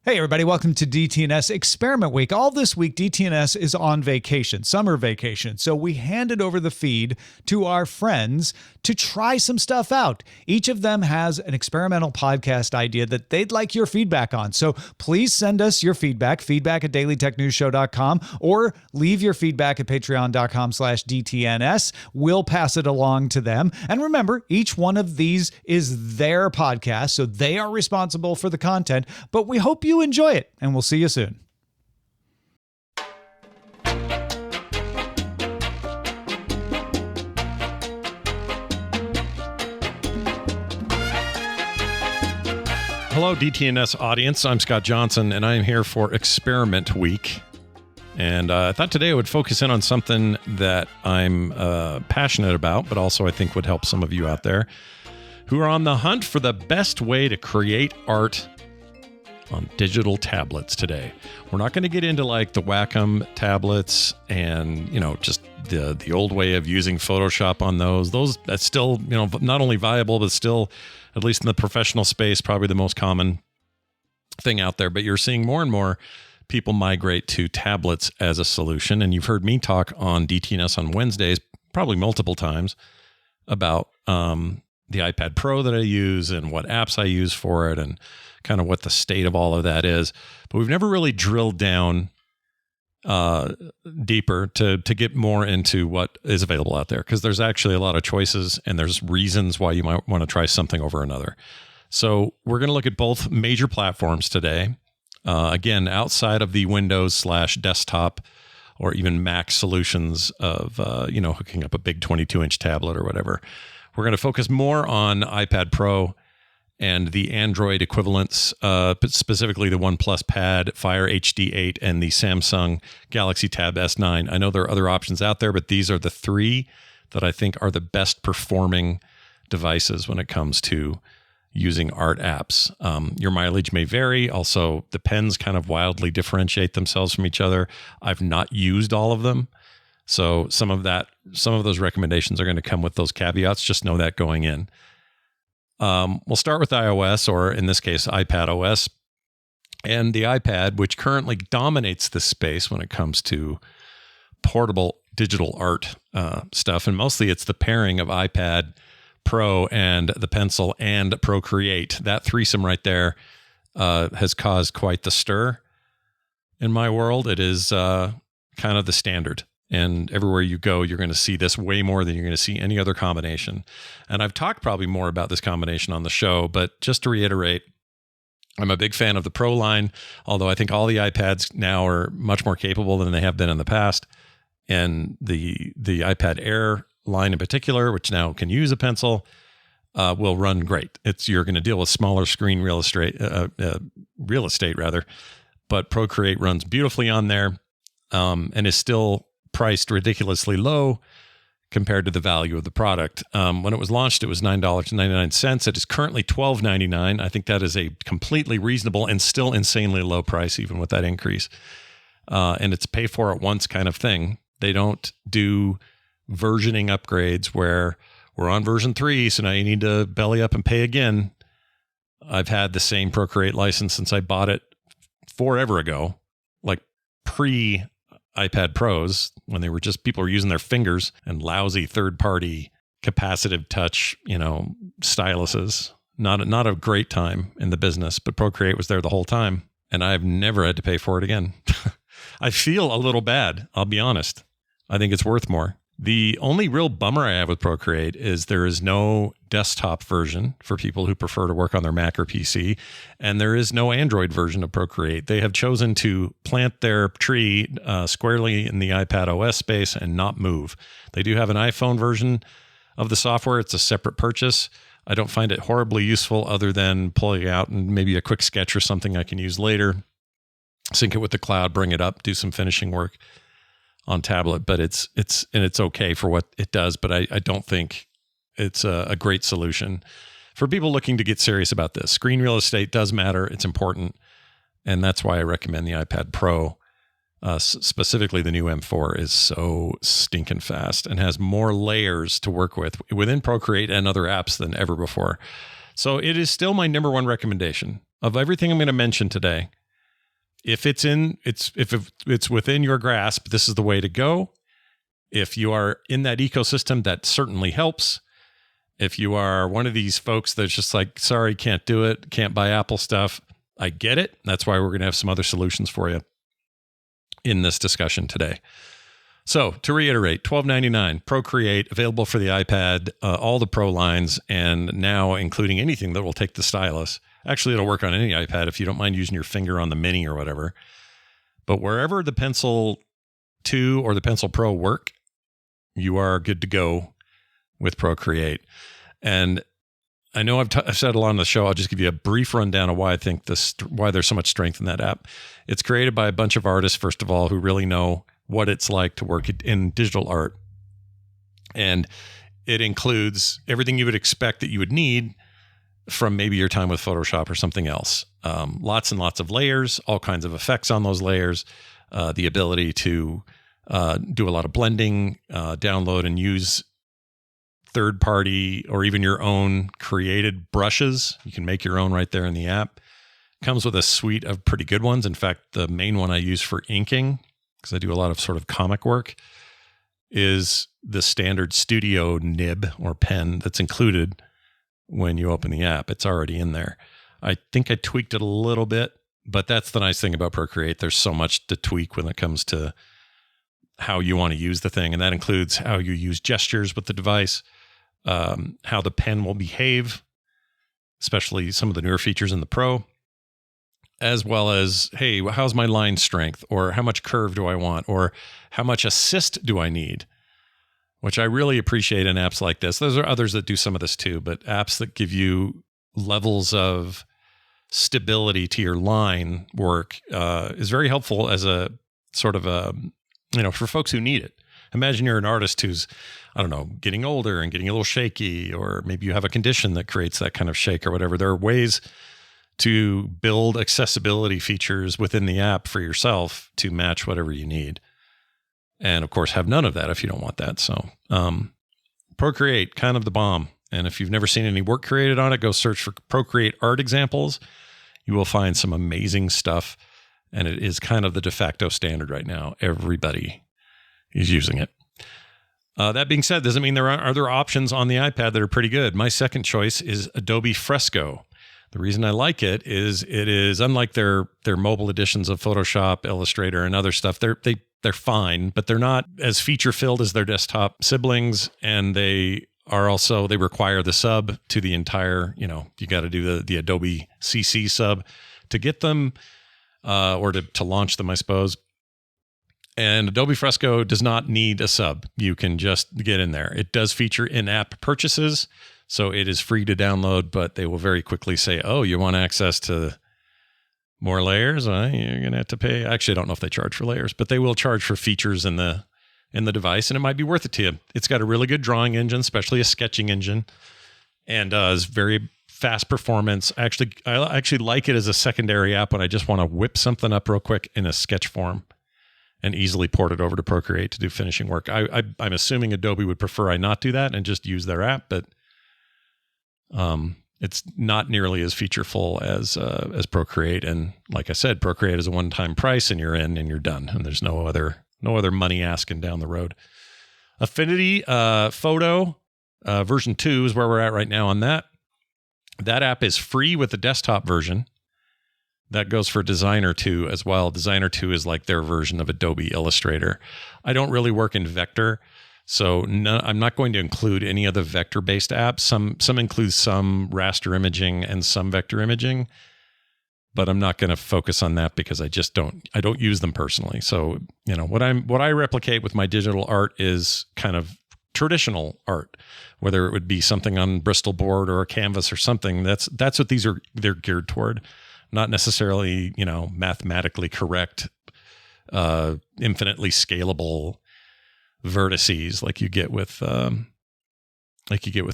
Hey everybody, welcome to DTNS Experiment Week. All this week, DTNS is on vacation, summer vacation. So we handed over the feed to our friends to try some stuff out. Each of them has an experimental podcast idea that they'd like your feedback on. So please send us your feedback at dailytechnewsshow.com, or leave your feedback at patreon.com/DTNS. We'll pass it along to them. And remember, each one of these is their podcast, so they are responsible for the content, but we hope you enjoy it, and we'll see you soon. Hello, DTNS audience. I'm Scott Johnson, and I'm here for Experiment Week. And I thought today I would focus in on something that I'm passionate about, but also I think would help some of you out there who are on the hunt for the best way to create art on digital tablets today. We're not going to get into like the Wacom tablets and, just the old way of using Photoshop on those. That's still, not only viable, but still, at least in the professional space, probably the most common thing out there. But you're seeing more and more people migrate to tablets as a solution. And you've heard me talk on DTNS on Wednesdays, probably multiple times, about the iPad Pro that I use and what apps I use for it and kind of what the state of all of that is. But we've never really drilled down deeper to get more into what is available out there, because there's actually a lot of choices and there's reasons why you might want to try something over another. So we're going to look at both major platforms today. Again, outside of the Windows/desktop or even Mac solutions of, hooking up a big 22-inch tablet or whatever. We're going to focus more on iPad Pro and the Android equivalents, specifically the OnePlus Pad, Fire HD 8, and the Samsung Galaxy Tab S9. I know there are other options out there, but these are the three that I think are the best performing devices when it comes to using art apps. Your mileage may vary. Also, the pens kind of wildly differentiate themselves from each other. I've not used all of them, so some of those recommendations are going to come with those caveats. Just know that going in. We'll start with iOS, or in this case, iPad OS, and the iPad, which currently dominates this space when it comes to portable digital art stuff. And mostly it's the pairing of iPad Pro and the Pencil and Procreate. That threesome right there has caused quite the stir in my world. It is kind of the standard. And everywhere you go, you're going to see this way more than you're going to see any other combination. And I've talked probably more about this combination on the show, but just to reiterate, I'm a big fan of the Pro line, although I think all the iPads now are much more capable than they have been in the past. And the iPad Air line in particular, which now can use a pencil, will run great. You're going to deal with smaller screen real estate, but Procreate runs beautifully on there, and is still priced ridiculously low compared to the value of the product. When it was launched, it was $9.99. It is currently $12.99. I think that is a completely reasonable and still insanely low price, even with that increase. And it's pay for it once kind of thing. They don't do versioning upgrades where we're on version 3, so now you need to belly up and pay again. I've had the same Procreate license since I bought it forever ago, like pre-iPad Pros, when they were just people were using their fingers and lousy third-party capacitive touch, styluses. Not a great time in the business, but Procreate was there the whole time, and I've never had to pay for it again. I feel a little bad, I'll be honest. I think it's worth more. The only real bummer I have with Procreate is there is no desktop version for people who prefer to work on their Mac or PC, and there is no Android version of Procreate. They have chosen to plant their tree squarely in the iPad OS space and not move. They do have an iPhone version of the software. It's a separate purchase. I don't find it horribly useful other than pulling out and maybe a quick sketch or something I can use later, sync it with the cloud, bring it up, do some finishing work on tablet, but it's okay for what it does. But I don't think it's a great solution for people looking to get serious about this. Screen real estate does matter. It's important. And that's why I recommend the iPad Pro. Specifically, the new M4 is so stinking fast and has more layers to work with within Procreate and other apps than ever before. So it is still my number one recommendation. Of everything I'm going to mention today, if it's within your grasp, this is the way to go. If you are in that ecosystem, that certainly helps. If you are one of these folks that's just like, sorry, can't do it, can't buy Apple stuff, I get it. That's why we're going to have some other solutions for you in this discussion today. So to reiterate, $12.99 Procreate, available for the iPad, all the Pro lines, and now including anything that will take the stylus. Actually, it'll work on any iPad if you don't mind using your finger on the Mini or whatever. But wherever the Pencil 2 or the Pencil Pro work, you are good to go with Procreate. And I know I've said a lot on the show. I'll just give you a brief rundown of why I think why there's so much strength in that app. It's created by a bunch of artists, first of all, who really know what it's like to work in digital art. And it includes everything you would expect that you would need from maybe your time with Photoshop or something else. Lots and lots of layers, all kinds of effects on those layers, the ability to do a lot of blending, download and use third-party or even your own created brushes. You can make your own right there in the app. Comes with a suite of pretty good ones. In fact, the main one I use for inking, because I do a lot of sort of comic work, is the standard studio nib or pen that's included when you open the app. It's already in there. I think I tweaked it a little bit, but that's the nice thing about Procreate. There's so much to tweak when it comes to how you want to use the thing. And that includes how you use gestures with the device, how the pen will behave, especially some of the newer features in the Pro, as well as, hey, how's my line strength, or how much curve do I want, or how much assist do I need, which I really appreciate in apps like this. Those are others that do some of this too, but apps that give you levels of stability to your line work is very helpful as a sort of a, for folks who need it. Imagine you're an artist who's, I don't know, getting older and getting a little shaky, or maybe you have a condition that creates that kind of shake or whatever. There are ways to build accessibility features within the app for yourself to match whatever you need. And of course, have none of that if you don't want that. So Procreate, kind of the bomb. And if you've never seen any work created on it, go search for Procreate art examples. You will find some amazing stuff. And it is kind of the de facto standard right now. Everybody is using it. That being said, doesn't mean there aren't other options on the iPad that are pretty good. My second choice is Adobe Fresco. The reason I like it is unlike their mobile editions of Photoshop, Illustrator, and other stuff. They're fine, but they're not as feature filled as their desktop siblings, and they require the sub to the entire. You got to do the Adobe CC sub to get them, or to launch them, I suppose. And Adobe Fresco does not need a sub. You can just get in there. It does feature in-app purchases, so it is free to download, but they will very quickly say, oh, you want access to more layers? You're going to have to pay. Actually, I don't know if they charge for layers, but they will charge for features in the device, and it might be worth it to you. It's got a really good drawing engine, especially a sketching engine, and is very fast performance. I actually like it as a secondary app when I just want to whip something up real quick in a sketch form and easily port it over to Procreate to do finishing work. I'm assuming Adobe would prefer I not do that and just use their app, but it's not nearly as featureful as Procreate. And like I said, Procreate is a one-time price, and you're in and you're done, and there's no other money asking down the road. Affinity Photo version 2 is where we're at right now on that. That app is free with the desktop version. That goes for Designer 2 as well. Designer 2 is like their version of Adobe Illustrator. I don't really work in vector, so I'm not going to include any of the vector-based apps. Some include some raster imaging and some vector imaging, but I'm not going to focus on that because I don't use them personally. So, what I replicate with my digital art is kind of traditional art, whether it would be something on Bristol board or a canvas or something. That's what they're geared toward. Not necessarily, mathematically correct, infinitely scalable vertices like you get with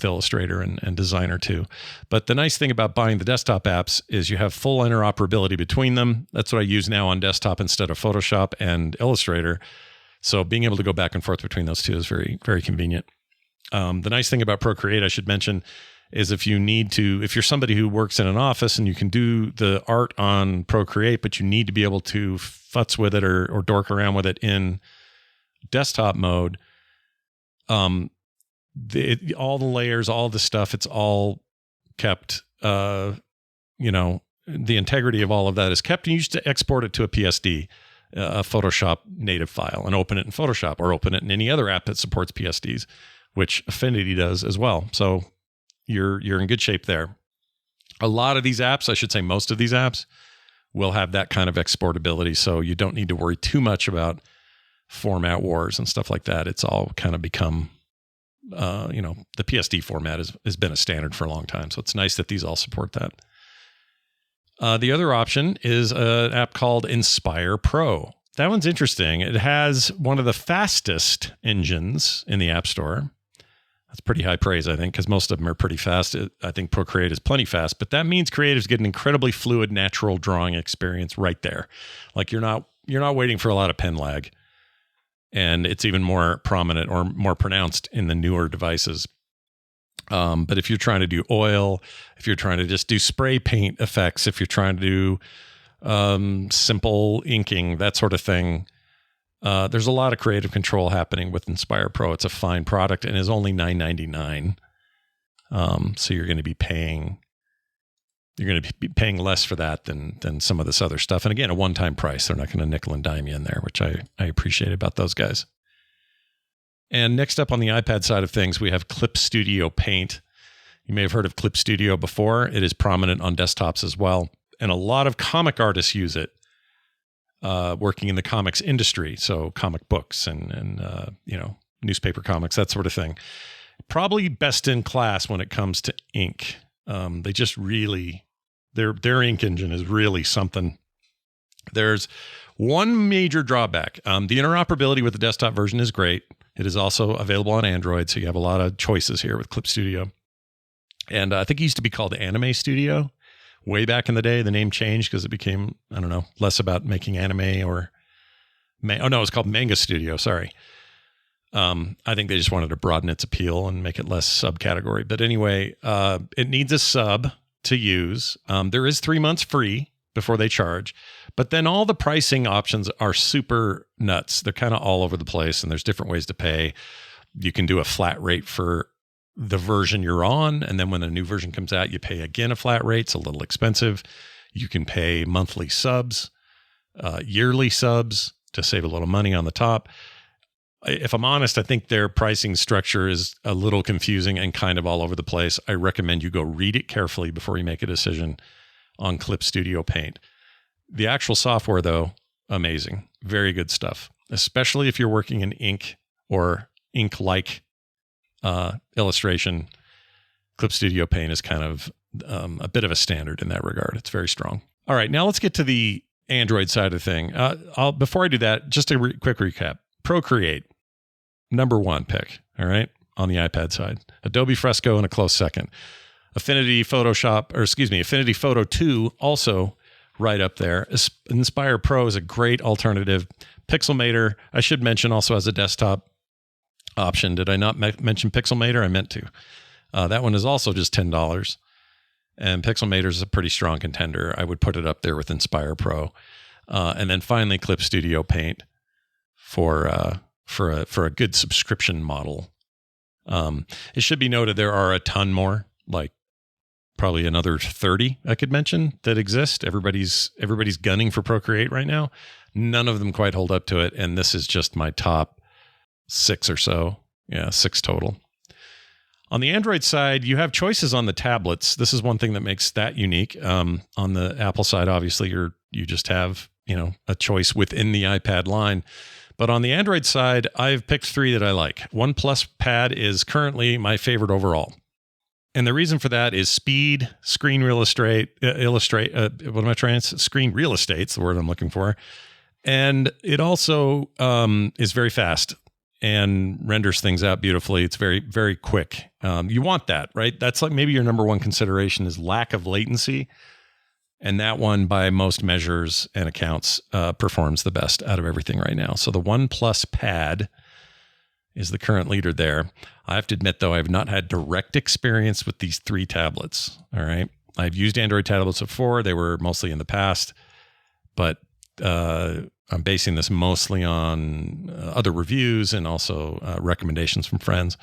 Illustrator and Designer 2. But the nice thing about buying the desktop apps is you have full interoperability between them. That's what I use now on desktop instead of Photoshop and Illustrator. So being able to go back and forth between those two is very, very convenient. The nice thing about Procreate, I should mention, is if you're somebody who works in an office and you can do the art on Procreate, but you need to be able to futz with it or dork around with it in desktop mode. All the layers, all the stuff, it's all kept, the integrity of all of that is kept, and you just export it to a PSD, a Photoshop native file, and open it in Photoshop or open it in any other app that supports PSDs, which Affinity does as well. So you're in good shape there. A lot of these apps, I should say most of these apps, will have that kind of exportability, so you don't need to worry too much about format wars and stuff like that. It's all kind of become, the PSD format has been a standard for a long time, so it's nice that these all support that. The other option is an app called Inspire Pro. That one's interesting. It has one of the fastest engines in the App Store. That's pretty high praise, I think, because most of them are pretty fast. I think Procreate is plenty fast, but that means creatives get an incredibly fluid, natural drawing experience right there. Like you're not waiting for a lot of pen lag, and it's even more prominent or more pronounced in the newer devices. But if you're trying to do oil, if you're trying to just do spray paint effects, if you're trying to do simple inking, that sort of thing, there's a lot of creative control happening with Inspire Pro. It's a fine product and is only $9.99. So you're going to be paying less for that than some of this other stuff. And again, a one-time price. They're not going to nickel and dime you in there, which I appreciate about those guys. And next up on the iPad side of things, we have Clip Studio Paint. You may have heard of Clip Studio before. It is prominent on desktops as well. And a lot of comic artists use it, working in the comics industry. So comic books and newspaper comics, that sort of thing. Probably best in class when it comes to ink. They just really, their ink engine is really something. There's one major drawback. The interoperability with the desktop version is great. It is also available on Android, so you have a lot of choices here with Clip Studio. And I think it used to be called Anime Studio. Way back in the day, the name changed because it became, less about making anime it was called Manga Studio, sorry. I think they just wanted to broaden its appeal and make it less subcategory. But anyway, it needs a sub to use. There is 3 months free before they charge. But then all the pricing options are super nuts. They're kind of all over the place, and there's different ways to pay. You can do a flat rate for the version you're on, and then when a new version comes out, you pay again a flat rate. It's a little expensive. You can pay monthly subs, yearly subs to save a little money on the top. If I'm honest, I think their pricing structure is a little confusing and kind of all over the place. I recommend you go read it carefully before you make a decision on Clip Studio Paint. The actual software, though, amazing. Very good stuff, especially if you're working in ink or ink-like illustration. Clip Studio Paint is kind of a bit of a standard in that regard. It's very strong. All right, now let's get to the Android side of the thing. Before I do that, just a quick recap. Procreate, number one pick, all right, on the iPad side. Adobe Fresco in a close second. Affinity Photo 2 also right up there. Inspire Pro is a great alternative. Pixelmator, I should mention, also has a desktop option. Did I not mention Pixelmator? I meant to. That one is also just $10. And Pixelmator is a pretty strong contender. I would put it up there with Inspire Pro. And then finally, Clip Studio Paint for a good subscription model. It should be noted there are a ton more, like probably another 30 I could mention that exist. Everybody's gunning for Procreate right now. None of them quite hold up to it, and this is just my top 6 or so. Yeah, 6 total. On the Android side, you have choices on the tablets. This is one thing that makes that unique. On the Apple side, obviously, you just have a choice within the iPad line. But on the Android side, I've picked 3 that I like. OnePlus Pad is currently my favorite overall. And the reason for that is speed, screen real estate, screen real estate's the word I'm looking for. And it also is very fast and renders things out beautifully. It's very, very quick. You want that, right? That's like maybe your number one consideration is lack of latency. And that one, by most measures and accounts, performs the best out of everything right now. So the OnePlus Pad is the current leader there. I have to admit, though, I have not had direct experience with these 3 tablets. All right. I've used Android tablets before. They were mostly in the past, but I'm basing this mostly on other reviews and also recommendations from friends.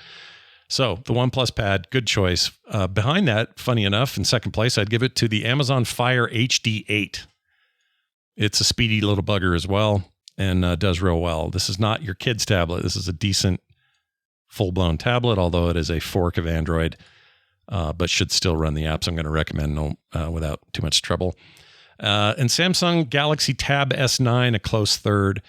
So the OnePlus Pad, good choice. Behind that, funny enough, in second place, I'd give it to the Amazon Fire HD8. It's a speedy little bugger as well and does real well. This is not your kid's tablet. This is a decent full-blown tablet, although it is a fork of Android, but should still run the apps I'm going to recommend without too much trouble. And Samsung Galaxy Tab S9, a close third.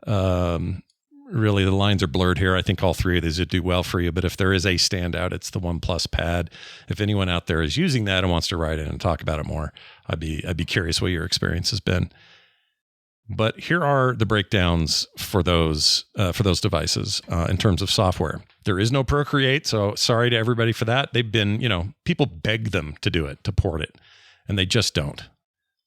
Really, the lines are blurred here. I think all 3 of these would do well for you, but if there is a standout, it's the OnePlus Pad. If anyone out there is using that and wants to write in and talk about it more, I'd be curious what your experience has been. But here are the breakdowns for those devices in terms of software. There is no Procreate, so sorry to everybody for that. They've been, people beg them to do it, to port it, and they just don't.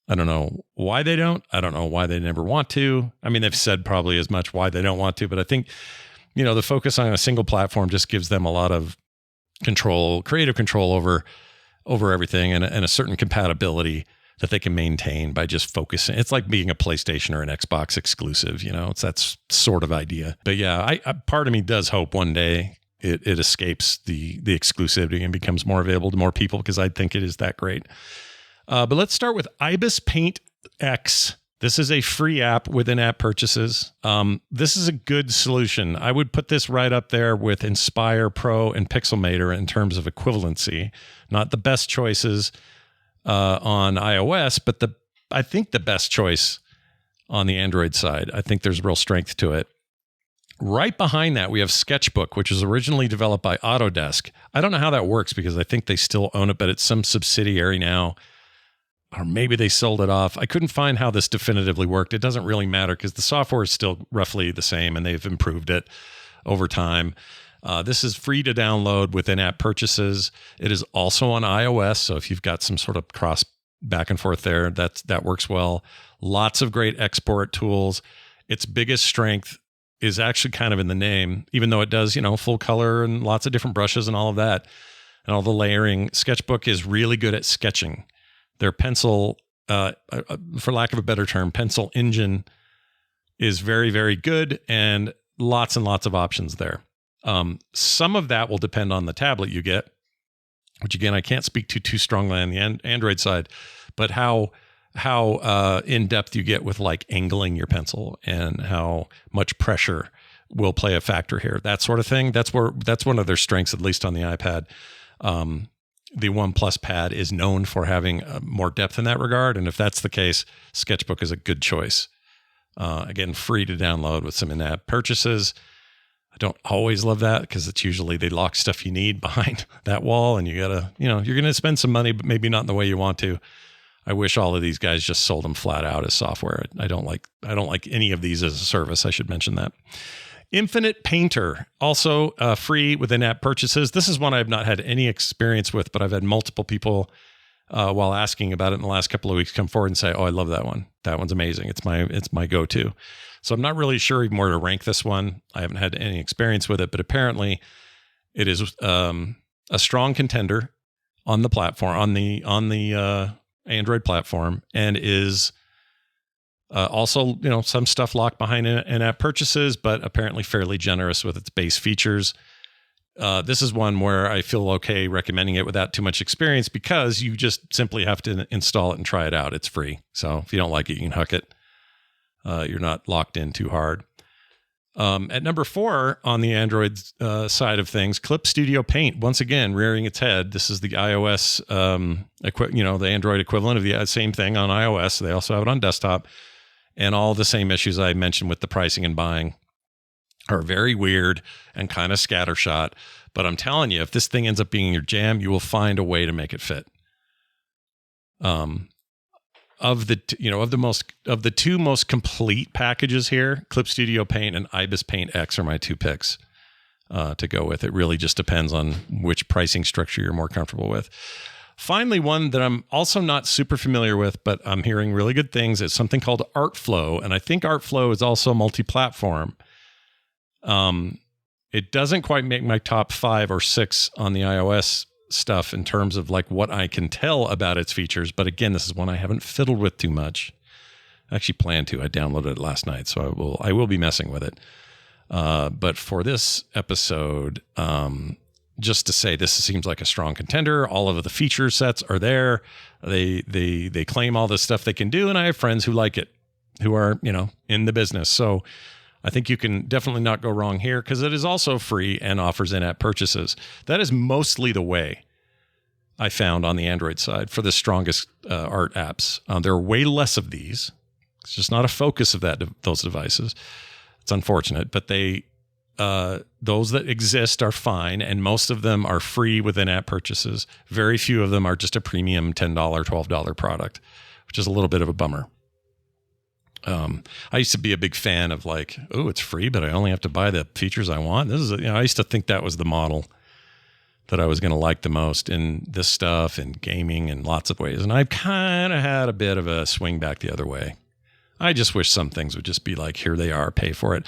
I don't know why they don't. I don't know why they never want to. I mean, they've said probably as much why they don't want to, but I think, the focus on a single platform just gives them a lot of control, creative control over everything and a certain compatibility that they can maintain by just focusing. It's like being a PlayStation or an Xbox exclusive, it's that sort of idea. But yeah, I part of me does hope one day it escapes the exclusivity and becomes more available to more people, because I think it is that great. But let's start with IBIS Paint X. This is a free app with in-app purchases. This is a good solution. I would put this right up there with Inspire Pro and Pixelmator in terms of equivalency. Not the best choices on iOS, but I think the best choice on the Android side. I think there's real strength to it. Right behind that, we have Sketchbook, which was originally developed by Autodesk. I don't know how that works because I think they still own it, but it's some subsidiary now. Or maybe they sold it off. I couldn't find how this definitively worked. It doesn't really matter because the software is still roughly the same and they've improved it over time. This is free to download with in-app purchases. It is also on iOS, so if you've got some sort of cross back and forth there, that works well. Lots of great export tools. Its biggest strength is actually kind of in the name, even though it does, full color and lots of different brushes and all of that, and all the layering. Sketchbook is really good at sketching. Their pencil, for lack of a better term, pencil engine is very, very good, and lots of options there. Some of that will depend on the tablet you get, which again, I can't speak to too strongly on the Android side, but how in depth you get with like angling your pencil and how much pressure will play a factor here. That sort of thing. That's one of their strengths, at least on the iPad. The OnePlus Pad is known for having more depth in that regard. And if that's the case, Sketchbook is a good choice. Again, free to download with some in-app purchases. I don't always love that because it's usually they lock stuff you need behind that wall and you gotta, you're going to spend some money, but maybe not in the way you want to. I wish all of these guys just sold them flat out as software. I don't like any of these as a service. I should mention that. Infinite Painter, also free with in-app purchases. This is one I've not had any experience with, but I've had multiple people while asking about it in the last couple of weeks come forward and say, "Oh, I love that one. That one's amazing. It's my go-to." So I'm not really sure even where to rank this one. I haven't had any experience with it, but apparently it is a strong contender on the platform, on the Android platform, and is also, some stuff locked behind in-app purchases, but apparently fairly generous with its base features. This is one where I feel okay recommending it without too much experience because you just simply have to install it and try it out. It's free. So if you don't like it, you can huck it. You're not locked in too hard. At number 4 on the Android side of things, Clip Studio Paint, once again, rearing its head. This is the iOS, the Android equivalent of the same thing on iOS. They also have it on desktop. And all the same issues I mentioned with the pricing and buying are very weird and kind of scattershot. But I'm telling you, if this thing ends up being your jam, you will find a way to make it fit. Of the two most complete packages here, Clip Studio Paint and IBIS Paint X are my 2 picks to go with. It really just depends on which pricing structure you're more comfortable with. Finally, one that I'm also not super familiar with, but I'm hearing really good things, is something called ArtFlow. And I think ArtFlow is also multi-platform. It It doesn't quite make my top 5 or 6 on the iOS stuff in terms of like what I can tell about its features. But again, this is one I haven't fiddled with too much. I actually plan to. I downloaded it last night, so I will be messing with it. But for this episode, just to say, this seems like a strong contender. All of the feature sets are there. They claim all this stuff they can do, and I have friends who like it, who are, in the business. So I think you can definitely not go wrong here, because it is also free and offers in-app purchases. That is mostly the way I found on the Android side for the strongest art apps. There are way less of these. It's just not a focus of those devices. It's unfortunate, but those that exist are fine, and most of them are free with in-app purchases. Very few of them are just a premium $10, $12 product, which is a little bit of a bummer. I used to be a big fan of like, oh, it's free, but I only have to buy the features I want. I used to think that was the model that I was going to like the most in this stuff and gaming in lots of ways. And I've kind of had a bit of a swing back the other way. I just wish some things would just be like, here they are, pay for it.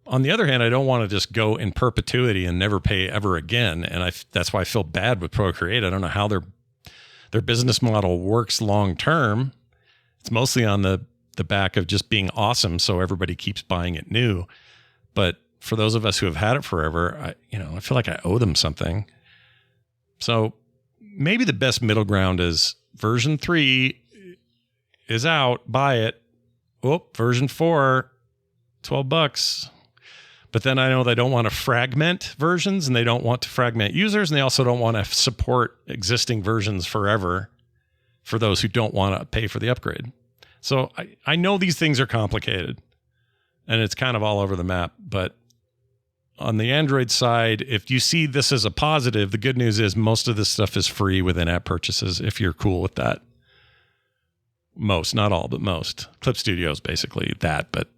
On the other hand, I don't want to just go in perpetuity and never pay ever again. And that's why I feel bad with Procreate. I don't know how their business model works long term. It's mostly on the back of just being awesome, so everybody keeps buying it new. But for those of us who have had it forever, I feel like I owe them something. So maybe the best middle ground is version 3 is out, buy it. Oh, version 4, $12. But then I know they don't want to fragment versions, and they don't want to fragment users, and they also don't want to support existing versions forever for those who don't want to pay for the upgrade. So I know these things are complicated, and it's kind of all over the map. But on the Android side, if you see this as a positive, the good news is most of this stuff is free with in-app purchases if you're cool with that. Most, not all, but most. Clip Studio is basically that, but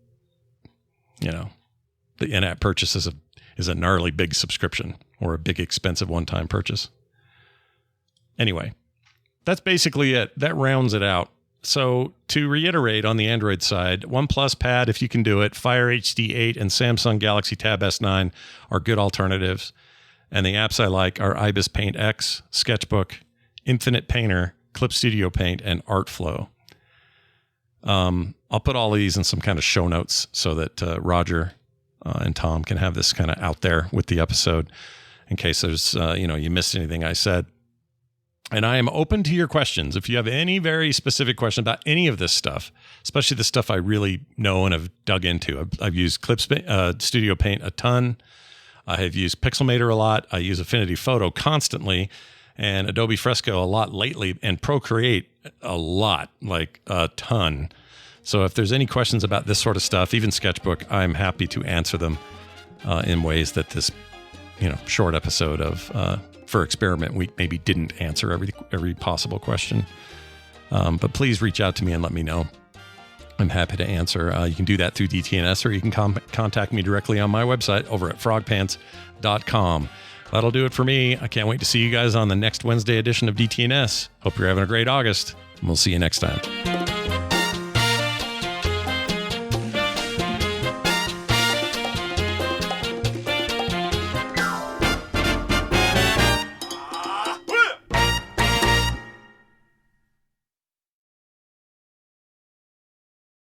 the in-app purchase is a gnarly big subscription or a big expensive one-time purchase. Anyway, that's basically it. That rounds it out. So to reiterate, on the Android side, OnePlus Pad, if you can do it, Fire HD 8 and Samsung Galaxy Tab S9 are good alternatives. And the apps I like are IBIS Paint X, Sketchbook, Infinite Painter, Clip Studio Paint, and Artflow. I'll put all of these in some kind of show notes so that Roger and Tom can have this kind of out there with the episode in case there's, you missed anything I said. And I am open to your questions. If you have any very specific question about any of this stuff, especially the stuff I really know and have dug into. I've used Clip Studio Paint a ton. I have used Pixelmator a lot. I use Affinity Photo constantly and Adobe Fresco a lot lately, and Procreate a lot, like a ton. So if there's any questions about this sort of stuff, even Sketchbook, I'm happy to answer them in ways that this, short episode of for Experiment Week maybe didn't answer every possible question. But please reach out to me and let me know. I'm happy to answer. You can do that through DTNS, or you can contact me directly on my website over at frogpants.com. That'll do it for me. I can't wait to see you guys on the next Wednesday edition of DTNS. Hope you're having a great August, and we'll see you next time.